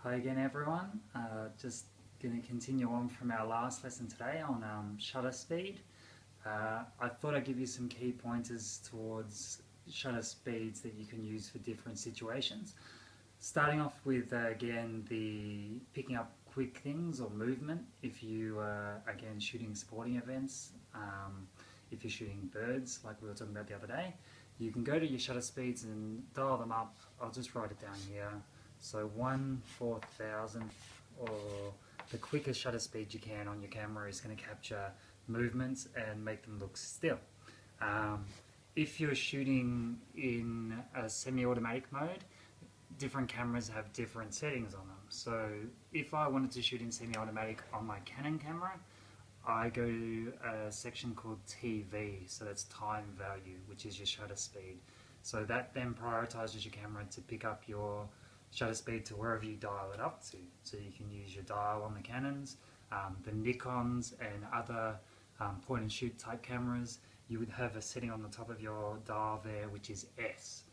Hi again everyone, just going to continue on from our last lesson today on shutter speed. I thought I'd give you some key pointers towards shutter speeds that you can use for different situations. Starting off with again the picking up quick things or movement if you are again shooting sporting events, if you're shooting birds like we were talking about the other day, you can go to your shutter speeds and dial them up. I'll just write it down here. So 1/4000th or the quickest shutter speed you can on your camera is going to capture movements and make them look still. If you're shooting in a semi-automatic mode, different cameras have different settings on them. So if I wanted to shoot in semi-automatic on my Canon camera, I go to a section called TV, so that's time value, which is your shutter speed. So that then prioritizes your camera to pick up your shutter speed to wherever you dial it up to. So you can use your dial on the Canons, the Nikons and other point and shoot type cameras. You would have a setting on the top of your dial there which is S.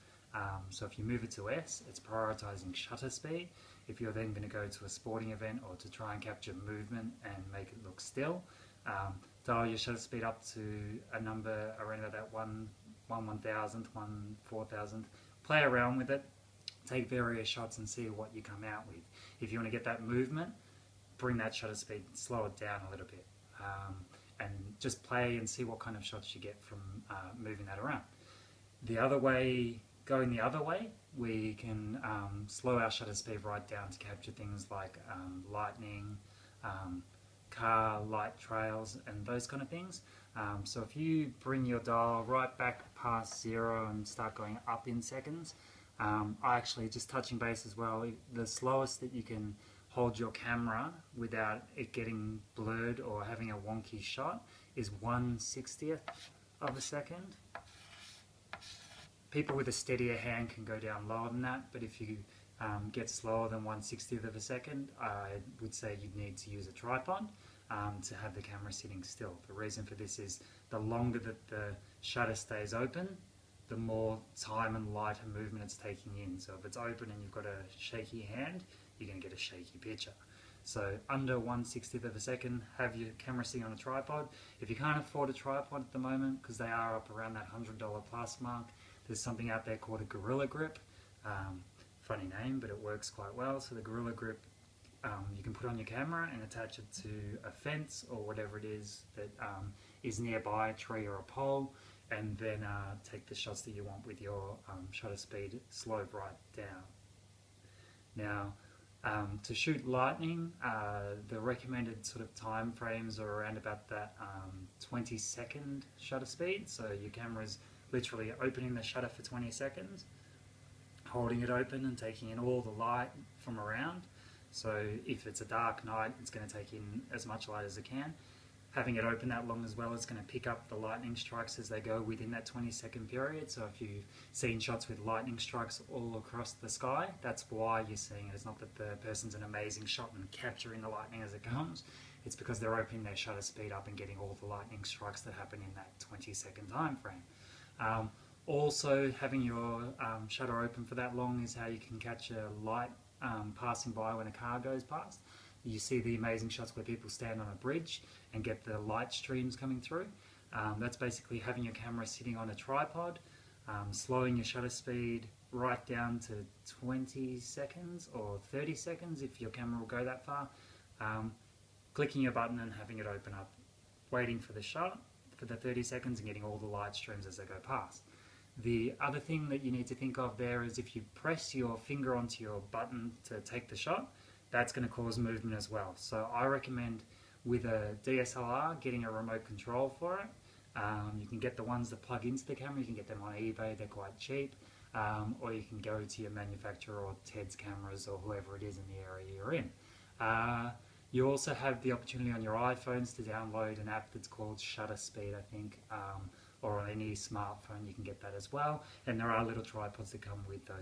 So if you move it to S, it's prioritizing shutter speed. If you're then going to go to a sporting event or to try and capture movement and make it look still, dial your shutter speed up to a number around about that 1/1000th, 1/4000th. Play around with it. Take various shots and see what you come out with. If you want to get that movement, bring that shutter speed, slow it down a little bit, and just play and see what kind of shots you get from moving that around. Going the other way, we can slow our shutter speed right down to capture things like lightning, car light trails and those kind of things. So if you bring your dial right back past 0 and start going up in seconds, I actually, just touching base as well, the slowest that you can hold your camera without it getting blurred or having a wonky shot is 1/60th of a second. People with a steadier hand can go down lower than that, but if you get slower than 1/60th of a second, I would say you'd need to use a tripod to have the camera sitting still. The reason for this is the longer that the shutter stays open, the more time and light and movement it's taking in. So if it's open and you've got a shaky hand, you're going to get a shaky picture. So under 1/60th of a second, have your camera sitting on a tripod. If you can't afford a tripod at the moment, because they are up around that $100 plus mark, there's something out there called a Gorilla Grip. Funny name, but it works quite well. So the Gorilla Grip, you can put on your camera and attach it to a fence or whatever it is that is nearby, a tree or a pole, and then take the shots that you want with your shutter speed slowed right down. Now, to shoot lightning, the recommended sort of time frames are around about that 20-second shutter speed. So your camera's literally opening the shutter for 20 seconds, holding it open and taking in all the light from around. So if it's a dark night, it's going to take in as much light as it can. Having it open that long as well is going to pick up the lightning strikes as they go within that 20-second period. So if you've seen shots with lightning strikes all across the sky, that's why you're seeing it. It's not that the person's an amazing shot and capturing the lightning as it comes. It's because they're opening their shutter speed up and getting all the lightning strikes that happen in that 20-second time frame. Also, having your shutter open for that long is how you can catch a light passing by when a car goes past. You see the amazing shots where people stand on a bridge and get the light streams coming through. That's basically having your camera sitting on a tripod, slowing your shutter speed right down to 20 seconds or 30 seconds if your camera will go that far, clicking your button and having it open up, waiting for the shot for the 30 seconds and getting all the light streams as they go past. The other thing that you need to think of there is if you press your finger onto your button to take the shot, that's going to cause movement as well. So I recommend with a DSLR getting a remote control for it. You can get the ones that plug into the camera, you can get them on eBay, they're quite cheap, or you can go to your manufacturer or Ted's Cameras or whoever it is in the area you're in. You also have the opportunity on your iPhones to download an app that's called Shutter Speed, I think, or on any smartphone you can get that as well, and there are little tripods that come with those.